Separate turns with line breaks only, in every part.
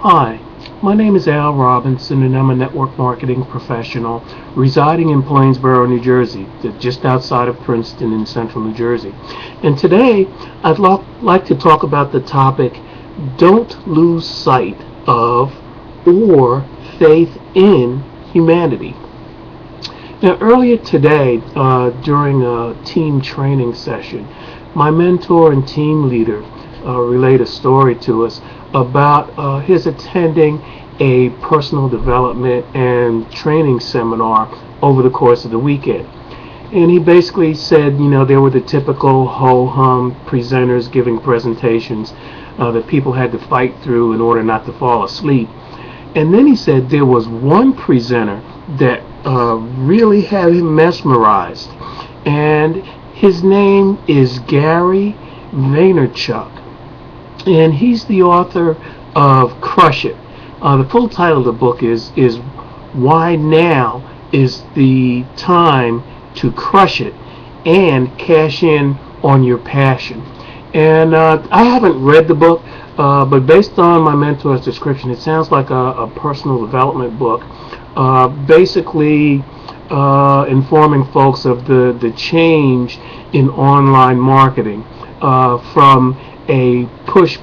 Hi, my name is Al Robinson and I'm a network marketing professional residing in Plainsboro, New Jersey, just outside of Princeton in central New Jersey. And today I'd like to talk about the topic, don't lose sight of or faith in humanity. Now, earlier today, during a team training session, my mentor and team leader relayed a story to us about his attending a personal development and training seminar over the course of the weekend. And he basically said, there were the typical ho-hum presenters giving presentations that people had to fight through in order not to fall asleep. And then he said there was one presenter that really had him mesmerized. And his name is Gary Vaynerchuk. And he's the author of Crush It. The full title of the book is Why Now is the Time to Crush It and Cash In on Your Passion. And I haven't read the book, but based on my mentor's description, it sounds like a personal development book, basically informing folks of the change in online marketing from a push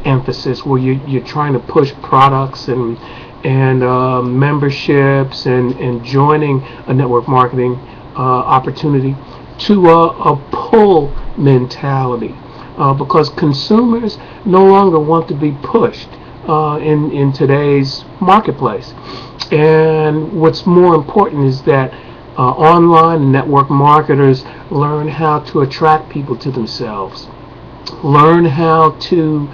emphasis where you're trying to push products and memberships and joining a network marketing opportunity to a pull mentality, because consumers no longer want to be pushed in today's marketplace. And what's more important is that online network marketers learn how to attract people to themselves, learn how to,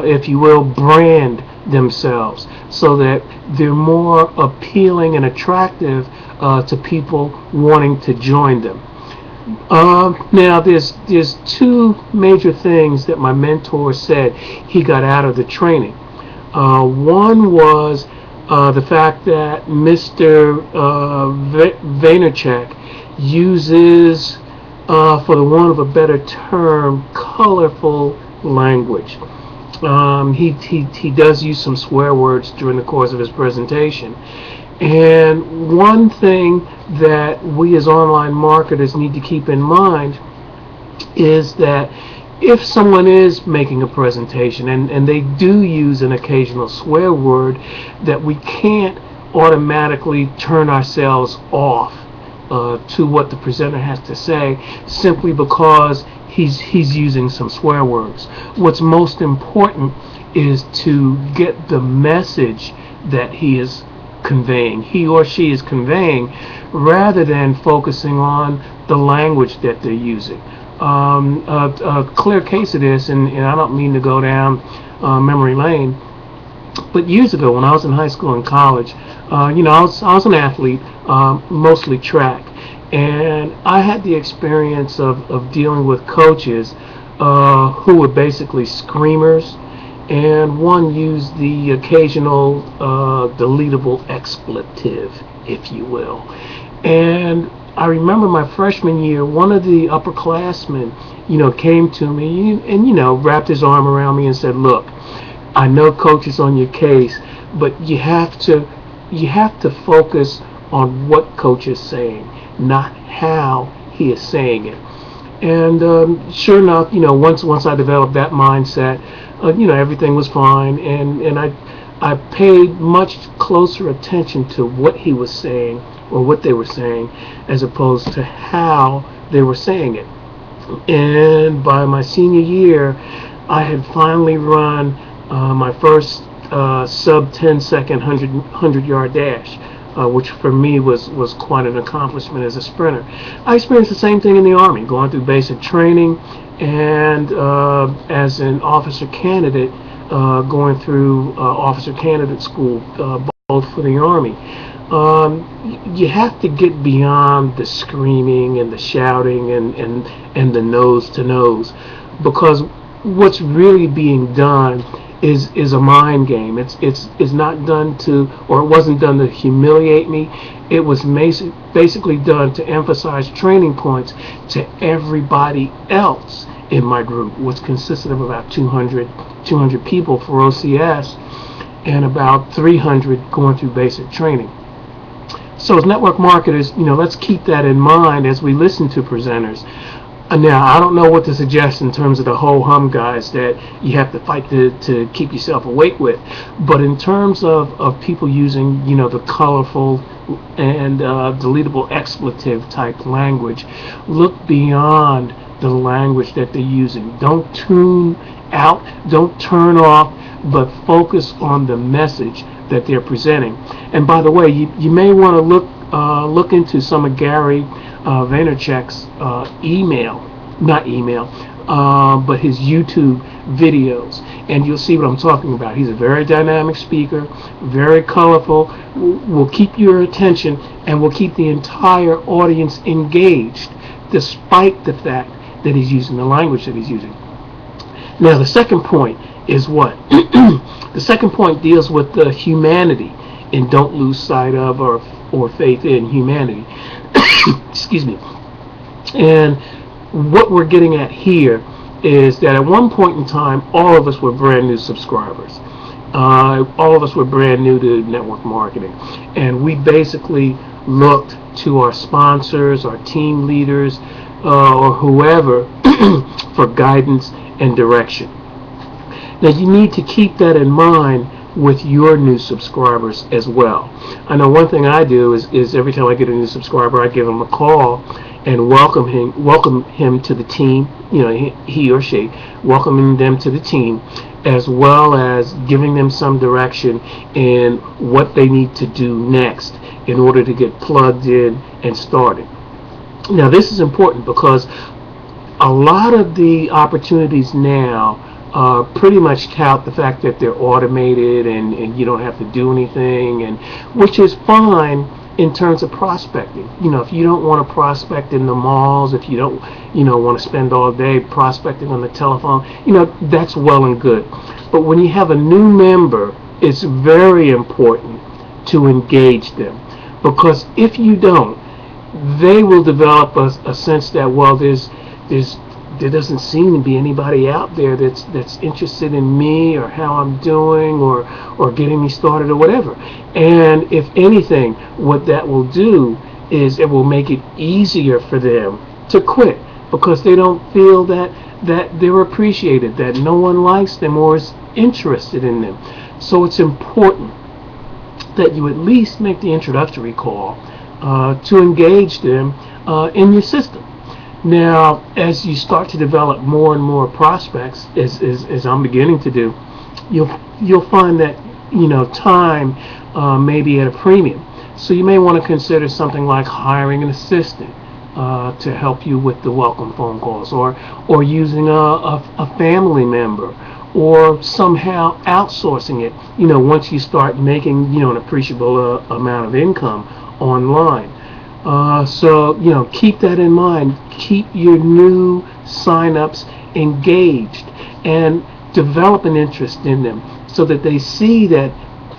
if you will, brand themselves so that they're more appealing and attractive to people wanting to join them. Now, there's two major things that my mentor said he got out of the training. One was the fact that Mr. Vaynerchuk uses, for the want of a better term, colorful language. He does use some swear words during the course of his presentation. And one thing that we as online marketers need to keep in mind is that if someone is making a presentation and they do use an occasional swear word, that we can't automatically turn ourselves off to what the presenter has to say simply because he's using some swear words. What's most important is to get the message that he or she is conveying, rather than focusing on the language that they're using. A clear case of this, and I don't mean to go down memory lane, but years ago when I was in high school and college, I was an athlete, mostly track, and I had the experience of dealing with coaches who were basically screamers, and one used the occasional deletable expletive, if you will. And I remember my freshman year, one of the upperclassmen, came to me and, wrapped his arm around me and said, "Look, I know coach is on your case, but you have to focus on what coach is saying, not how he is saying it." And sure enough, once I developed that mindset, everything was fine, and I paid much closer attention to what he was saying or what they were saying as opposed to how they were saying it. And by my senior year, I had finally run my first sub 10-second 100-yard dash, which for me was quite an accomplishment as a sprinter. I experienced the same thing in the Army, going through basic training, and as an officer candidate, going through officer candidate school, both for the Army. You have to get beyond the screaming and the shouting and the nose to nose, because what's really being done is a mind game. It's not done to, or it wasn't done to humiliate me. It was basically done to emphasize training points to everybody else in my group, which consisted of about 200 people for OCS and about 300 going through basic training. So as network marketers, let's keep that in mind as we listen to presenters. Now, I don't know what to suggest in terms of the ho-hum guys that you have to fight to keep yourself awake with. But in terms of people using, the colorful and deletable expletive type language, look beyond the language that they're using. Don't tune out, don't turn off, but focus on the message that they're presenting. And by the way, you may want to look into some of Gary Vaynerchuk's but his YouTube videos, and you'll see what I'm talking about. He's a very dynamic speaker, very colorful, will keep your attention and will keep the entire audience engaged despite the fact that he's using the language that he's using. Now the second point is what? The second point deals with the humanity, and don't lose sight of or faith in humanity. Excuse me. And what we're getting at here is that at one point in time, all of us were brand new subscribers. All of us were brand new to network marketing, and we basically looked to our sponsors, our team leaders, or whoever for guidance and direction. Now you need to keep that in mind with your new subscribers as well. I know one thing I do is every time I get a new subscriber, I give him a call and welcome him to the team, he or she, welcoming them to the team, as well as giving them some direction in what they need to do next in order to get plugged in and started. Now this is important because a lot of the opportunities now pretty much tout the fact that they're automated and you don't have to do anything, and which is fine in terms of prospecting. If you don't want to prospect in the malls, if you don't want to spend all day prospecting on the telephone, that's well and good. But when you have a new member, it's very important to engage them, because if you don't, they will develop a sense that, well, there doesn't seem to be anybody out there that's interested in me or how I'm doing or getting me started or whatever. And if anything, what that will do is it will make it easier for them to quit, because they don't feel that they're appreciated, that no one likes them or is interested in them. So it's important that you at least make the introductory call to engage them in your system. Now, as you start to develop more and more prospects, as I'm beginning to do, you'll find that time may be at a premium. So you may want to consider something like hiring an assistant to help you with the welcome phone calls, or using a family member, or somehow outsourcing it. Once you start making an appreciable amount of income online. So keep that in mind. Keep your new sign-ups engaged and develop an interest in them so that they see that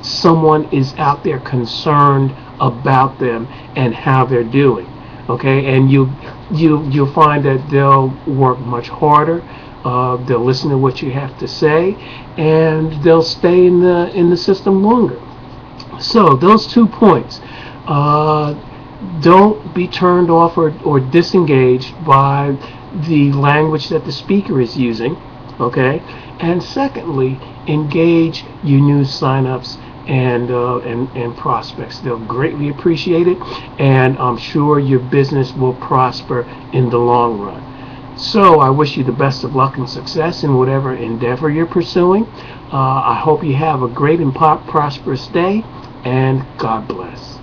someone is out there concerned about them and how they're doing. Okay, and you'll find that they'll work much harder. They'll listen to what you have to say, and they'll stay in the system longer. So those 2 points. Don't be turned off or disengaged by the language that the speaker is using, okay? And secondly, engage your new signups and prospects. They'll greatly appreciate it, and I'm sure your business will prosper in the long run. So I wish you the best of luck and success in whatever endeavor you're pursuing. I hope you have a great and prosperous day, and God bless.